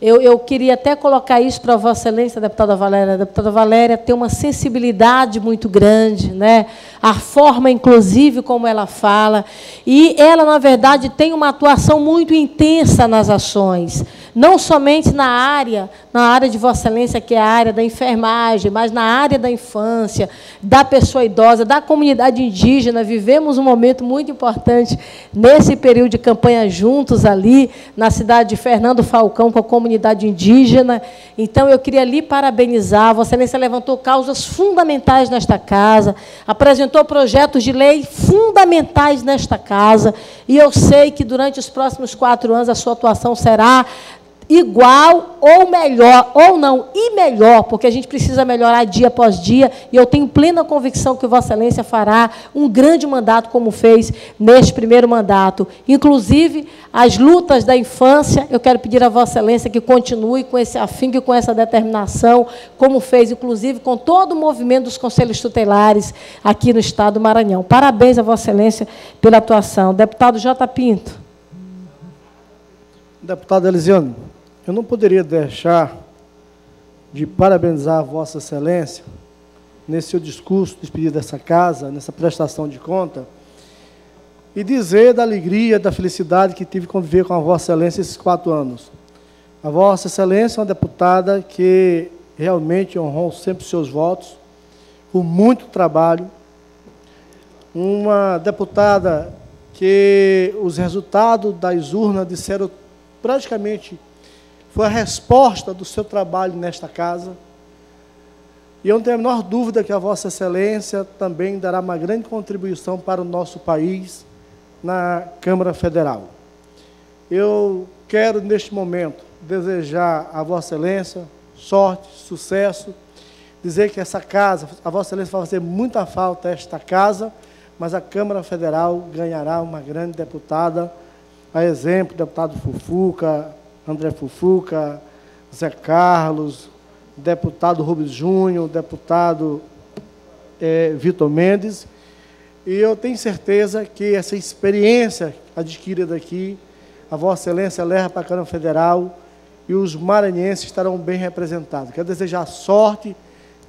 Speaker 1: Eu queria até colocar isso para a Vossa Excelência, deputada Valéria. A deputada Valéria tem uma sensibilidade muito grande, né? A forma, inclusive, como ela fala. E ela, na verdade, tem uma atuação muito intensa nas ações. Não somente na área de Vossa Excelência, que é a área da enfermagem, mas na área da infância, da pessoa idosa, da comunidade indígena. Vivemos um momento muito importante nesse período de campanha juntos ali, na cidade de Fernando Falcão, com a comunidade indígena. Então, eu queria lhe parabenizar. Vossa Excelência levantou causas fundamentais nesta casa, apresentou projetos de lei fundamentais nesta casa, e eu sei que, durante os próximos 4 anos, a sua atuação será igual ou melhor, ou não, e melhor, porque a gente precisa melhorar dia após dia, e eu tenho plena convicção que Vossa Excelência fará um grande mandato, como fez neste primeiro mandato. Inclusive, as lutas da infância, eu quero pedir a Vossa Excelência que continue com esse afinco e com essa determinação, como fez, inclusive, com todo o movimento dos conselhos tutelares aqui no Estado do Maranhão. Parabéns a Vossa Excelência pela atuação. Deputado J. Pinto.
Speaker 6: Deputada Elisiane, eu não poderia deixar de parabenizar a Vossa Excelência nesse seu discurso, despedida dessa casa, nessa prestação de conta, e dizer da alegria, da felicidade que tive de conviver com a Vossa Excelência esses 4 anos. A Vossa Excelência é uma deputada que realmente honrou sempre os seus votos, com muito trabalho, uma deputada que os resultados das urnas disseram praticamente foi a resposta do seu trabalho nesta casa. E eu não tenho a menor dúvida que a Vossa Excelência também dará uma grande contribuição para o nosso país na Câmara Federal. Eu quero, neste momento, desejar a Vossa Excelência sorte, sucesso, dizer que essa casa, a Vossa Excelência vai fazer muita falta a esta casa, mas a Câmara Federal ganhará uma grande deputada, a exemplo, deputado Fufuca, André Fufuca, Zé Carlos, deputado Rubens Júnior, deputado Vitor Mendes, e eu tenho certeza que essa experiência adquirida aqui, a Vossa Excelência leva para a Câmara Federal e os maranhenses estarão bem representados. Quero desejar sorte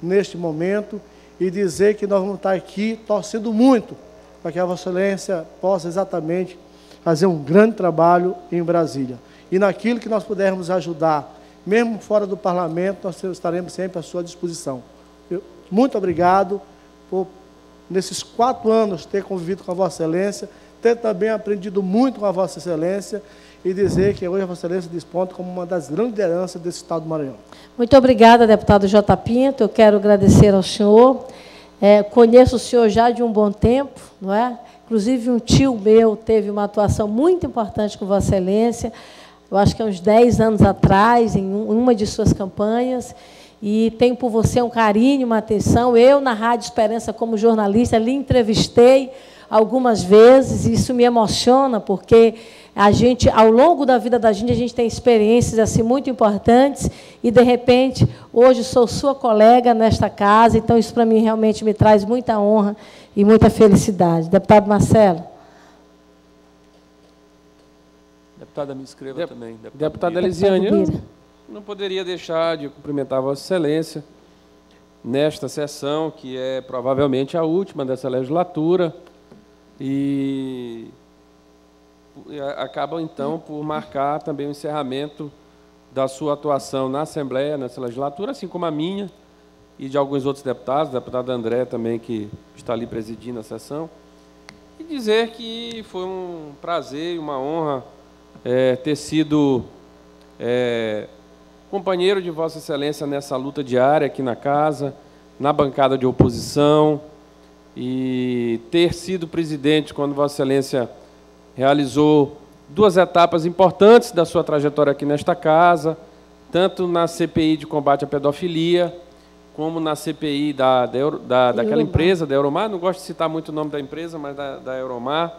Speaker 6: neste momento e dizer que nós vamos estar aqui torcendo muito para que a Vossa Excelência possa exatamente fazer um grande trabalho em Brasília. E naquilo que nós pudermos ajudar, mesmo fora do parlamento, nós estaremos sempre à sua disposição. Muito obrigado por, nesses 4 anos, ter convivido com a Vossa Excelência, ter também aprendido muito com a Vossa Excelência e dizer que hoje a Vossa Excelência desponta como uma das grandes lideranças desse Estado do Maranhão.
Speaker 1: Muito obrigada, deputado J. Pinto. Eu quero agradecer ao senhor. Conheço o senhor já de um bom tempo, não é? Inclusive, um tio meu teve uma atuação muito importante com Vossa Excelência, eu acho que há uns 10 anos atrás, em uma de suas campanhas, e tenho por você um carinho, uma atenção. Eu, na Rádio Esperança, como jornalista, lhe entrevistei algumas vezes, e isso me emociona, porque a gente, ao longo da vida da gente, a gente tem experiências assim muito importantes, e, de repente, hoje sou sua colega nesta casa, então isso, para mim, realmente me traz muita honra e muita felicidade. Deputado Marcelo.
Speaker 5: Deputada, me inscreva também. Deputada Elisiane, não poderia deixar de cumprimentar Vossa Excelência nesta sessão, que é provavelmente a última dessa legislatura, e acaba, então, por marcar também o encerramento da sua atuação na Assembleia, nessa legislatura, assim como a minha e de alguns outros deputados, o deputado André também, que está ali presidindo a sessão, e dizer que foi um prazer e uma honra ter sido companheiro de Vossa Excelência nessa luta diária aqui na casa, na bancada de oposição, e ter sido presidente quando Vossa Excelência realizou 2 etapas importantes da sua trajetória aqui nesta casa, tanto na CPI de combate à pedofilia, como na CPI daquela empresa, da Euromar. Não gosto de citar muito o nome da empresa, mas da Euromar.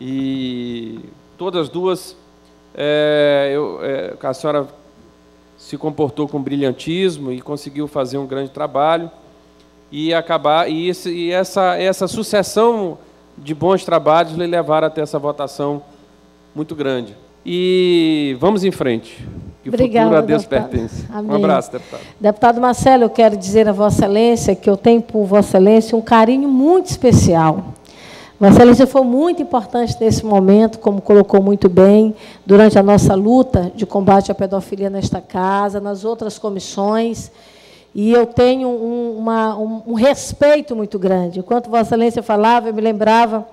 Speaker 5: E todas 2, a senhora se comportou com brilhantismo e conseguiu fazer um grande trabalho. E essa sucessão de bons trabalhos lhe levaram até essa votação muito grande. E vamos em frente. Que
Speaker 1: Obrigada,
Speaker 5: o futuro a Deus
Speaker 1: deputado.
Speaker 5: pertence.
Speaker 1: Amém.
Speaker 5: Um abraço, deputado.
Speaker 1: Deputado Marcelo, eu quero dizer a Vossa Excelência que eu tenho por Vossa Excelência um carinho muito especial. Vossa Excelência foi muito importante nesse momento, como colocou muito bem, durante a nossa luta de combate à pedofilia nesta casa, nas outras comissões, e eu tenho um respeito muito grande. Enquanto Vossa Excelência falava, eu me lembrava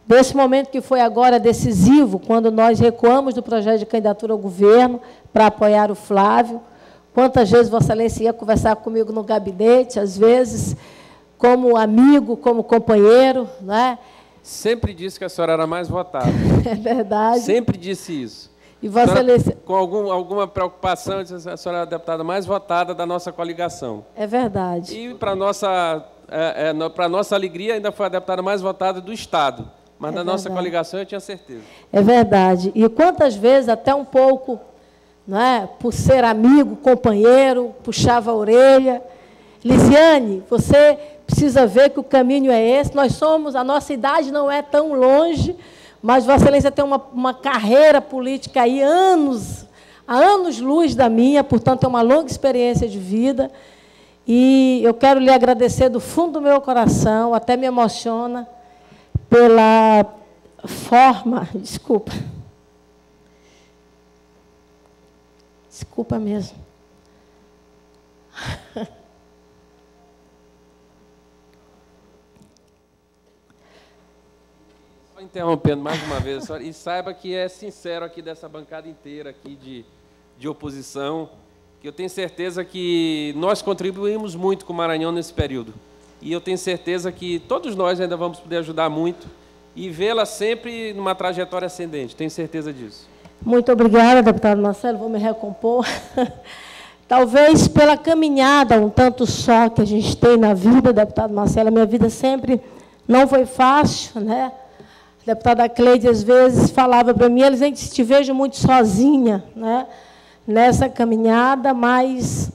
Speaker 1: desse momento que foi agora decisivo, quando nós recuamos do projeto de candidatura ao governo para apoiar o Flávio. Quantas vezes Vossa Excelência ia conversar comigo no gabinete, às vezes como amigo, como companheiro, né?
Speaker 5: Sempre disse que a senhora era mais votada.
Speaker 1: É verdade.
Speaker 5: Sempre disse isso.
Speaker 1: E Vossa Excelência...
Speaker 5: Com alguma preocupação, disse a senhora é a deputada mais votada da nossa coligação.
Speaker 1: É verdade.
Speaker 5: E, para a nossa alegria, ainda foi a deputada mais votada do Estado. Mas na nossa coligação eu tinha certeza.
Speaker 1: É verdade. E quantas vezes, até um pouco, não é, por ser amigo, companheiro, puxava a orelha. Lisiane, você precisa ver que o caminho é esse. A nossa idade não é tão longe, mas Vossa Excelência tem uma carreira política aí, há anos-luz da minha, portanto, é uma longa experiência de vida. E eu quero lhe agradecer do fundo do meu coração, até me emociona, pela forma... Desculpa mesmo.
Speaker 5: Só interrompendo mais uma vez, senhora, e saiba que é sincero aqui dessa bancada inteira aqui de oposição, que eu tenho certeza que nós contribuímos muito com o Maranhão nesse período. E eu tenho certeza que todos nós ainda vamos poder ajudar muito e vê-la sempre numa trajetória ascendente. Tenho certeza disso.
Speaker 1: Muito obrigada, deputado Marcelo. Vou me recompor. Talvez pela caminhada um tanto só que a gente tem na vida, deputado Marcelo, a minha vida sempre não foi fácil, né? A deputada Cleide, às vezes, falava para mim, eles te vejo muito sozinha, né? Nessa caminhada, mas...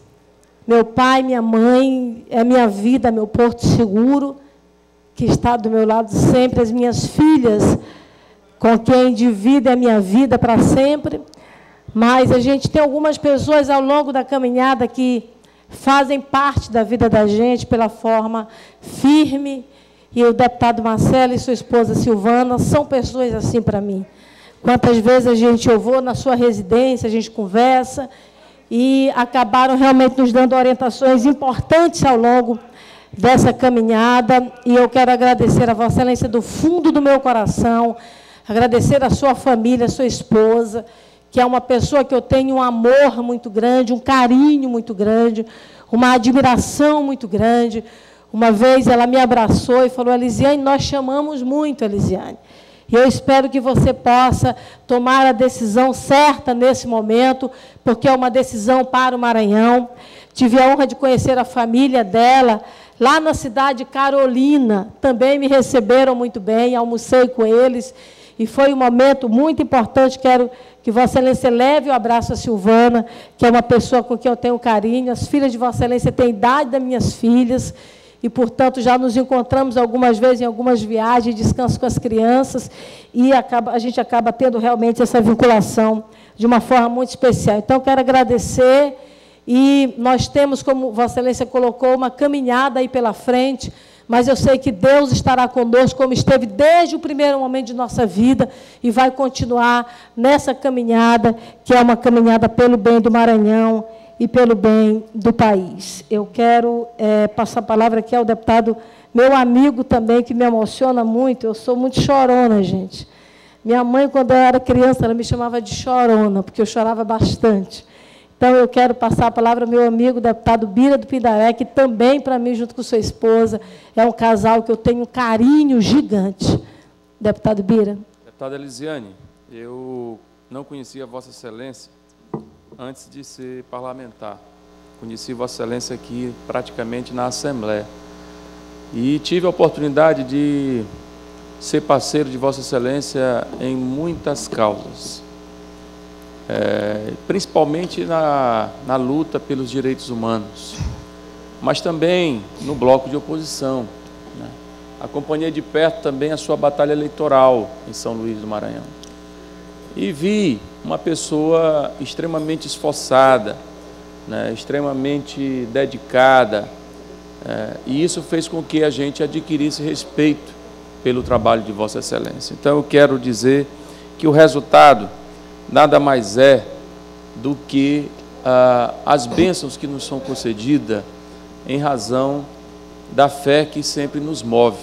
Speaker 1: Meu pai, minha mãe, é minha vida, meu porto seguro, que está do meu lado sempre, as minhas filhas, com quem divido a minha vida para sempre. Mas a gente tem algumas pessoas ao longo da caminhada que fazem parte da vida da gente pela forma firme, e o deputado Marcelo e sua esposa Silvana são pessoas assim para mim. Quantas vezes eu vou na sua residência, a gente conversa, e acabaram realmente nos dando orientações importantes ao longo dessa caminhada. E eu quero agradecer a Vossa Excelência do fundo do meu coração, agradecer a sua família, a sua esposa, que é uma pessoa que eu tenho um amor muito grande, um carinho muito grande, uma admiração muito grande. Uma vez ela me abraçou e falou, Elisiane, nós chamamos muito, Elisiane. E eu espero que você possa tomar a decisão certa nesse momento, porque é uma decisão para o Maranhão. Tive a honra de conhecer a família dela, lá na cidade de Carolina. Também me receberam muito bem, almocei com eles, e foi um momento muito importante. Quero que Vossa Excelência leve o abraço a Silvana, que é uma pessoa com quem eu tenho carinho. As filhas de Vossa Excelência têm a idade das minhas filhas, e, portanto, já nos encontramos algumas vezes em algumas viagens, descanso com as crianças, e a gente acaba tendo realmente essa vinculação de uma forma muito especial. Então, quero agradecer, e nós temos, como Vossa Excelência colocou, uma caminhada aí pela frente, mas eu sei que Deus estará conosco, como esteve desde o primeiro momento de nossa vida, e vai continuar nessa caminhada, que é uma caminhada pelo bem do Maranhão e pelo bem do país. Eu quero passar a palavra aqui ao deputado, meu amigo também, que me emociona muito. Eu sou muito chorona, gente. Minha mãe, quando eu era criança, ela me chamava de chorona, porque eu chorava bastante. Então, eu quero passar a palavra ao meu amigo, deputado Bira do Pindaré, que também, para mim, junto com sua esposa, é um casal que eu tenho um carinho gigante. Deputado Bira.
Speaker 5: Deputada Elisiane, eu não conhecia Vossa Excelência antes de ser parlamentar. Conheci Vossa Excelência aqui, praticamente, na Assembleia. E tive a oportunidade de ser parceiro de Vossa Excelência em muitas causas. Principalmente na luta pelos direitos humanos, mas também no bloco de oposição, né? Acompanhei de perto também a sua batalha eleitoral em São Luís do Maranhão. E vi uma pessoa extremamente esforçada, né? Extremamente dedicada, e isso fez com que a gente adquirisse respeito pelo trabalho de Vossa Excelência. Então, eu quero dizer que o resultado nada mais é do que as bênçãos que nos são concedidas em razão da fé que sempre nos move.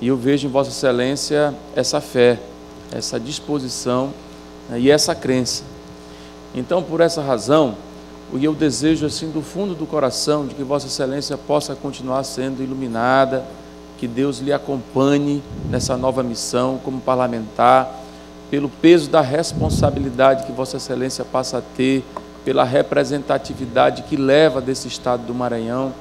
Speaker 5: E eu vejo em Vossa Excelência essa fé, essa disposição, né, e essa crença. Então, por essa razão, eu desejo assim do fundo do coração de que Vossa Excelência possa continuar sendo iluminada, que Deus lhe acompanhe nessa nova missão como parlamentar, pelo peso da responsabilidade que Vossa Excelência passa a ter, pela representatividade que leva desse estado do Maranhão,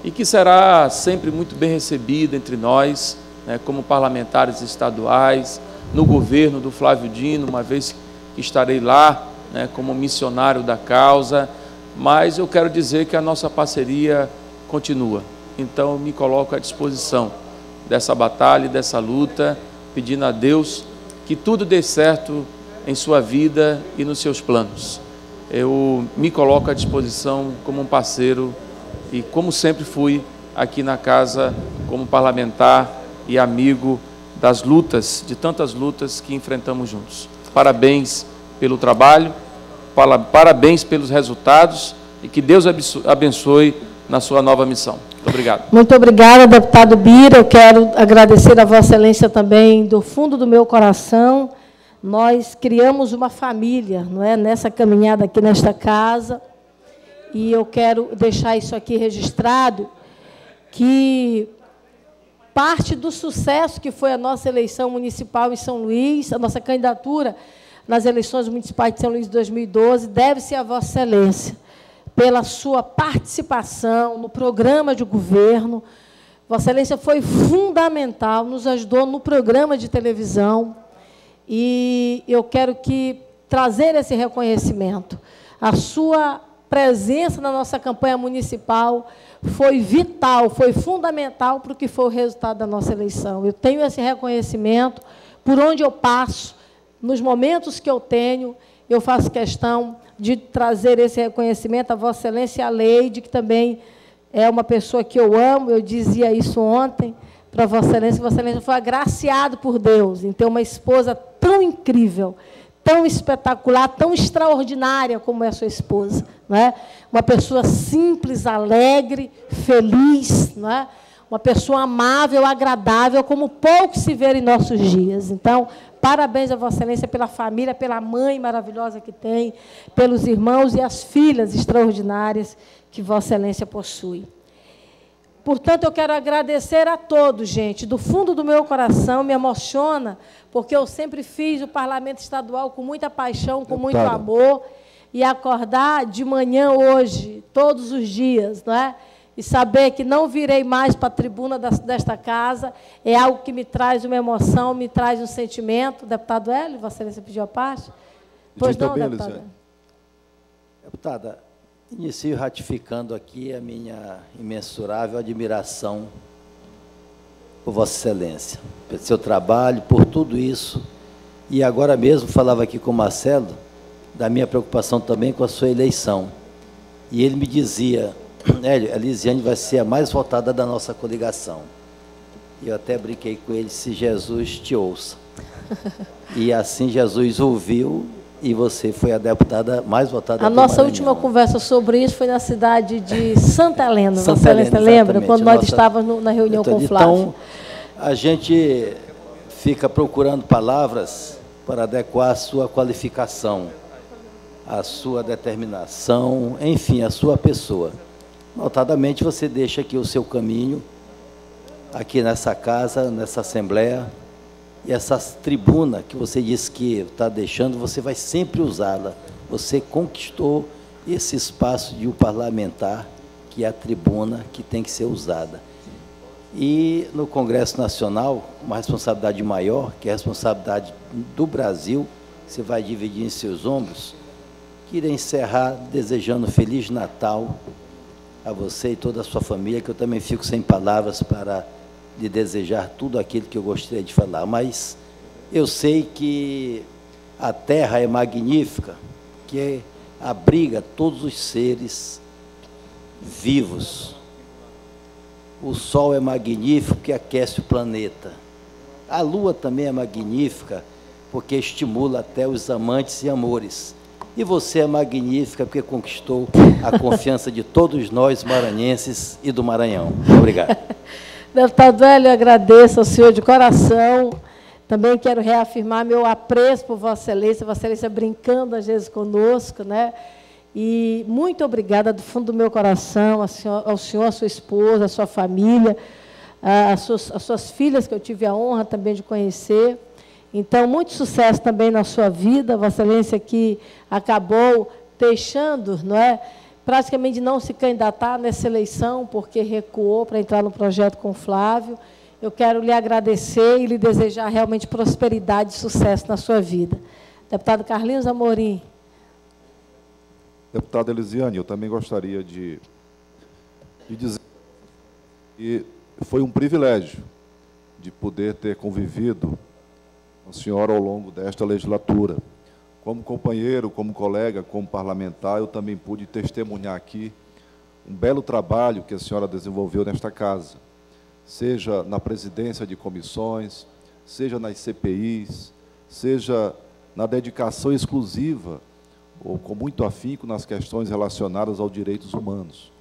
Speaker 5: e que será sempre muito bem recebida entre nós, né, como parlamentares estaduais, no governo do Flávio Dino, uma vez que estarei lá, né, como missionário da causa, mas eu quero dizer que a nossa parceria continua. Então, eu me coloco à disposição dessa batalha e dessa luta, pedindo a Deus que tudo dê certo em sua vida e nos seus planos. Eu me coloco à disposição como um parceiro e, como sempre fui, aqui na casa, como parlamentar e amigo das lutas, de tantas lutas que enfrentamos juntos. Parabéns pelo trabalho, parabéns pelos resultados e que Deus abençoe na sua nova missão. Muito obrigado.
Speaker 1: Muito obrigada, deputado Bira. Eu quero agradecer a Vossa Excelência também, do fundo do meu coração. Nós criamos uma família, não é, nessa caminhada aqui nesta casa, e eu quero deixar isso aqui registrado, que parte do sucesso que foi a nossa eleição municipal em São Luís, a nossa candidatura nas eleições municipais de São Luís de 2012, deve-se a Vossa Excelência, pela sua participação no programa de governo. Vossa Excelência foi fundamental, nos ajudou no programa de televisão, e eu quero trazer esse reconhecimento. A sua presença na nossa campanha municipal foi vital, foi fundamental para o que foi o resultado da nossa eleição. Eu tenho esse reconhecimento por onde eu passo, nos momentos que eu tenho, eu faço questão de trazer esse reconhecimento a Vossa Excelência e a Leide, que também é uma pessoa que eu amo. Eu dizia isso ontem para Vossa Excelência, que Vossa Excelência foi agraciado por Deus em ter uma esposa tão incrível, tão espetacular, tão extraordinária como é a sua esposa, não é? Uma pessoa simples, alegre, feliz, não é? Uma pessoa amável, agradável, como pouco se vê em nossos dias. Então, parabéns a Vossa Excelência pela família, pela mãe maravilhosa que tem, pelos irmãos e as filhas extraordinárias que Vossa Excelência possui. Portanto, eu quero agradecer a todos, gente, do fundo do meu coração, me emociona, porque eu sempre fiz o parlamento estadual com muita paixão, com muito amor, e acordar de manhã hoje, todos os dias, não é? E saber que não virei mais para a tribuna desta casa, é algo que me traz uma emoção, me traz um sentimento. Deputado Hélio, Vossa Excelência pediu a parte? Pois não, deputada.
Speaker 7: Deputada, inicio ratificando aqui a minha imensurável admiração por Vossa Excelência, pelo seu trabalho, por tudo isso. E agora mesmo falava aqui com o Marcelo, da minha preocupação também com a sua eleição. E ele me dizia, Hélio, a Lisiane vai ser a mais votada da nossa coligação. E eu até brinquei com ele, se Jesus te ouça. E assim Jesus ouviu, e você foi a deputada mais votada do Maranhão.
Speaker 1: A nossa última conversa sobre isso foi na cidade de Santa Helena. Você lembra? Quando nós estávamos na reunião com o Flávio.
Speaker 7: Então, a gente fica procurando palavras para adequar a sua qualificação, a sua determinação, enfim, a sua pessoa. Notadamente, você deixa aqui o seu caminho, aqui nessa casa, nessa Assembleia, e essa tribuna que você disse que está deixando, você vai sempre usá-la. Você conquistou esse espaço de um parlamentar, que é a tribuna que tem que ser usada. E no Congresso Nacional, uma responsabilidade maior, que é a responsabilidade do Brasil, você vai dividir em seus ombros. Queria encerrar desejando um Feliz Natal a você e toda a sua família, que eu também fico sem palavras para lhe desejar tudo aquilo que eu gostaria de falar. Mas eu sei que a terra é magnífica, que abriga todos os seres vivos. O sol é magnífico, que aquece o planeta. A lua também é magnífica, porque estimula até os amantes e amores. E você é magnífica, porque conquistou a confiança de todos nós maranhenses e do Maranhão. Obrigado.
Speaker 1: Deputado Hélio, eu agradeço ao senhor de coração. Também quero reafirmar meu apreço por Vossa Excelência brincando às vezes conosco, né? E muito obrigada do fundo do meu coração ao senhor, à sua esposa, à sua família, às suas filhas, que eu tive a honra também de conhecer. Então, muito sucesso também na sua vida, Vossa Excelência, que acabou deixando, não é, praticamente não se candidatar nessa eleição, porque recuou para entrar no projeto com o Flávio. Eu quero lhe agradecer e lhe desejar realmente prosperidade e sucesso na sua vida. Deputado Carlinhos Amorim.
Speaker 8: Deputada Elisiane, eu também gostaria de dizer que foi um privilégio de poder ter convivido com a senhora ao longo desta legislatura. Como companheiro, como colega, como parlamentar, eu também pude testemunhar aqui um belo trabalho que a senhora desenvolveu nesta casa, seja na presidência de comissões, seja nas CPIs, seja na dedicação exclusiva ou com muito afinco nas questões relacionadas aos direitos humanos.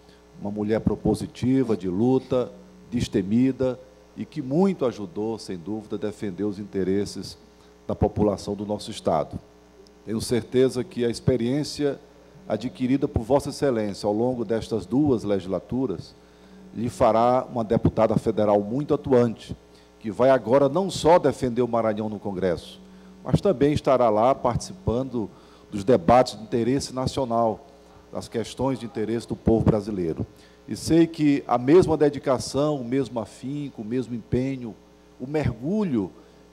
Speaker 8: Uma mulher propositiva, de luta, destemida, e que muito ajudou, sem dúvida, a defender os interesses da população do nosso Estado. Tenho certeza que a experiência adquirida por Vossa Excelência ao longo destas 2 legislaturas lhe fará uma deputada federal muito atuante, que vai agora não só defender o Maranhão no Congresso, mas também estará lá participando dos debates de interesse nacional, das questões de interesse do povo brasileiro. E sei que a mesma dedicação, o mesmo afinco, o mesmo empenho, o mergulho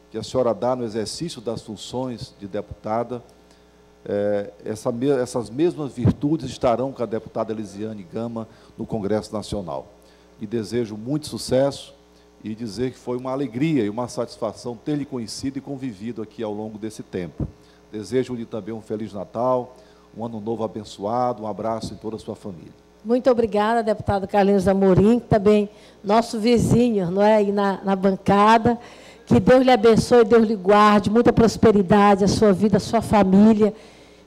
Speaker 8: que a senhora dá no exercício das funções de deputada, essas mesmas virtudes estarão com a deputada Elisiane Gama no Congresso Nacional. E desejo muito sucesso e dizer que foi uma alegria e uma satisfação ter lhe conhecido e convivido aqui ao longo desse tempo. Desejo-lhe também um Feliz Natal, um Ano Novo abençoado, um abraço em toda a sua família.
Speaker 1: Muito obrigada, deputado Carlinhos Amorim, também nosso vizinho, não é, aí na bancada. Que Deus lhe abençoe, Deus lhe guarde, muita prosperidade, a sua vida, a sua família,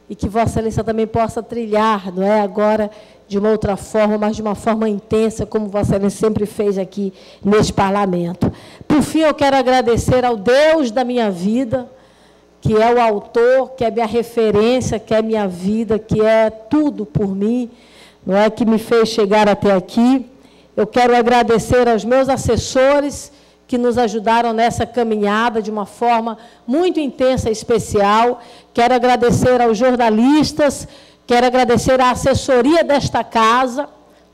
Speaker 1: e que Vossa Excelência também possa trilhar, não é, agora de uma outra forma, mas de uma forma intensa, como Vossa Excelência sempre fez aqui neste parlamento. Por fim, eu quero agradecer ao Deus da minha vida, que é o autor, que é minha referência, que é minha vida, que é tudo por mim, não é, que me fez chegar até aqui. Eu quero agradecer aos meus assessores, que nos ajudaram nessa caminhada de uma forma muito intensa e especial. Quero agradecer aos jornalistas, quero agradecer à assessoria desta casa,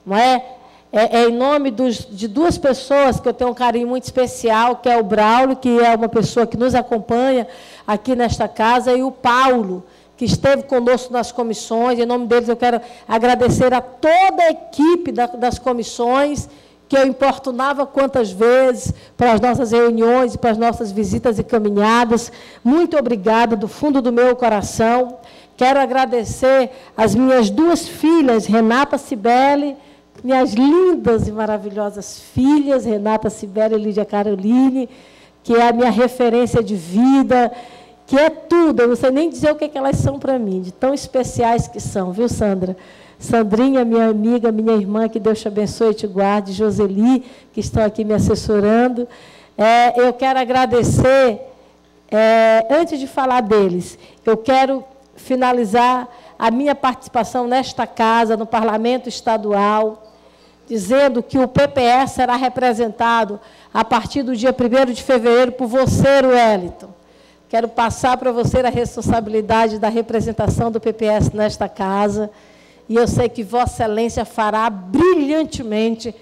Speaker 1: não é? Em nome de 2 pessoas que eu tenho um carinho muito especial, que é o Braulio, que é uma pessoa que nos acompanha aqui nesta casa, e o Paulo, que esteve conosco nas comissões. Em nome deles, eu quero agradecer a toda a equipe das comissões, que eu importunava quantas vezes para as nossas reuniões, para as nossas visitas e caminhadas. Muito obrigada, do fundo do meu coração. Quero agradecer as minhas 2 filhas, Renata Cibele, minhas lindas e maravilhosas filhas, Renata Cibele e Lídia Caroline, que é a minha referência de vida, que é tudo, eu não sei nem dizer o que elas são para mim, de tão especiais que são, viu, Sandra? Sandrinha, minha amiga, minha irmã, que Deus te abençoe e te guarde, Joseli, que estão aqui me assessorando. Eu quero agradecer, antes de falar deles, eu quero finalizar a minha participação nesta casa, no Parlamento Estadual, dizendo que o PPS será representado a partir do dia 1º de fevereiro por você, Wellington. Quero passar para você a responsabilidade da representação do PPS nesta casa, e eu sei que Vossa Excelência fará brilhantemente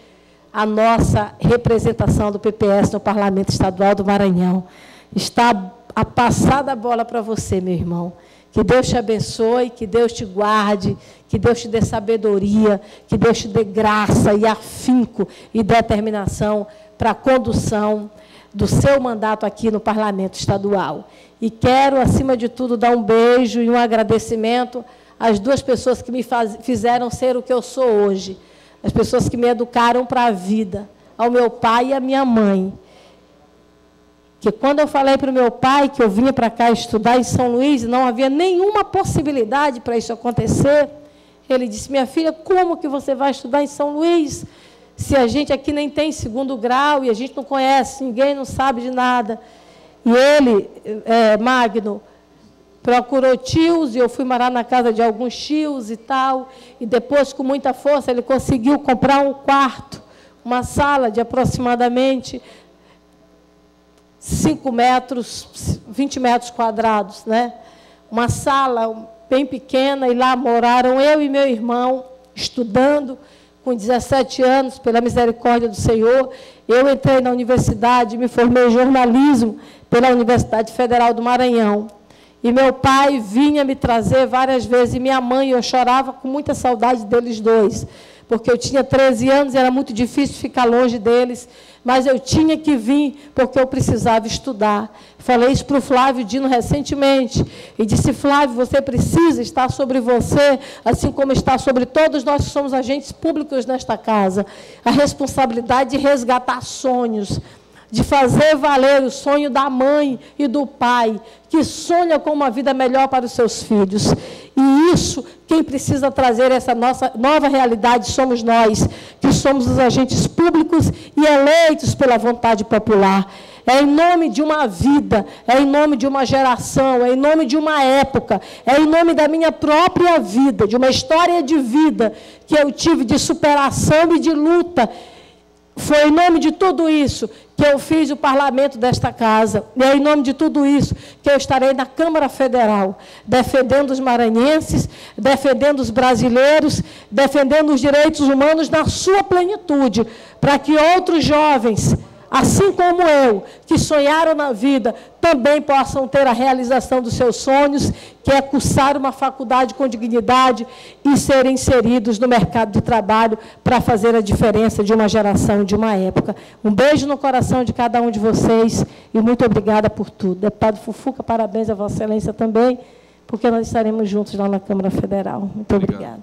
Speaker 1: a nossa representação do PPS no Parlamento Estadual do Maranhão. Está a passada a bola para você, meu irmão. Que Deus te abençoe, que Deus te guarde, que Deus te dê sabedoria, que Deus te dê graça e afinco e determinação para a condução do seu mandato aqui no Parlamento Estadual. E quero, acima de tudo, dar um beijo e um agradecimento às 2 pessoas que me fizeram ser o que eu sou hoje, as pessoas que me educaram para a vida, ao meu pai e à minha mãe. Que quando eu falei para o meu pai que eu vinha para cá estudar em São Luís, não havia nenhuma possibilidade para isso acontecer, ele disse: minha filha, como que você vai estudar em São Luís, se a gente aqui nem tem 2º grau e a gente não conhece ninguém, não sabe de nada? E ele, Magno, procurou tios, e eu fui morar na casa de alguns tios e tal, e depois, com muita força, ele conseguiu comprar um quarto, uma sala de aproximadamente 5 metros, 20 metros quadrados, né? Uma sala bem pequena, e lá moraram eu e meu irmão, estudando, com 17 anos, pela misericórdia do Senhor. Eu entrei na universidade, me formei em jornalismo pela Universidade Federal do Maranhão. E meu pai vinha me trazer várias vezes, e minha mãe, eu chorava com muita saudade deles 2, porque eu tinha 13 anos, era muito difícil ficar longe deles, mas eu tinha que vir, porque eu precisava estudar. Falei isso para o Flávio Dino recentemente, e disse: Flávio, você precisa estar sobre você, assim como está sobre todos nós que somos agentes públicos nesta casa, a responsabilidade de resgatar sonhos, de fazer valer o sonho da mãe e do pai, que sonha com uma vida melhor para os seus filhos. E isso, quem precisa trazer essa nossa nova realidade somos nós, que somos os agentes públicos e eleitos pela vontade popular. É em nome de uma vida, é em nome de uma geração, é em nome de uma época, é em nome da minha própria vida, de uma história de vida que eu tive de superação e de luta. Foi em nome de tudo isso que eu fiz o parlamento desta casa. E é em nome de tudo isso que eu estarei na Câmara Federal, defendendo os maranhenses, defendendo os brasileiros, defendendo os direitos humanos na sua plenitude, para que outros jovens, assim como eu, que sonharam na vida, também possam ter a realização dos seus sonhos, que é cursar uma faculdade com dignidade e serem inseridos no mercado de trabalho para fazer a diferença de uma geração, de uma época. Um beijo no coração de cada um de vocês e muito obrigada por tudo. Deputado Fufuca, parabéns a Vossa Excelência também, porque nós estaremos juntos lá na Câmara Federal. Muito obrigada.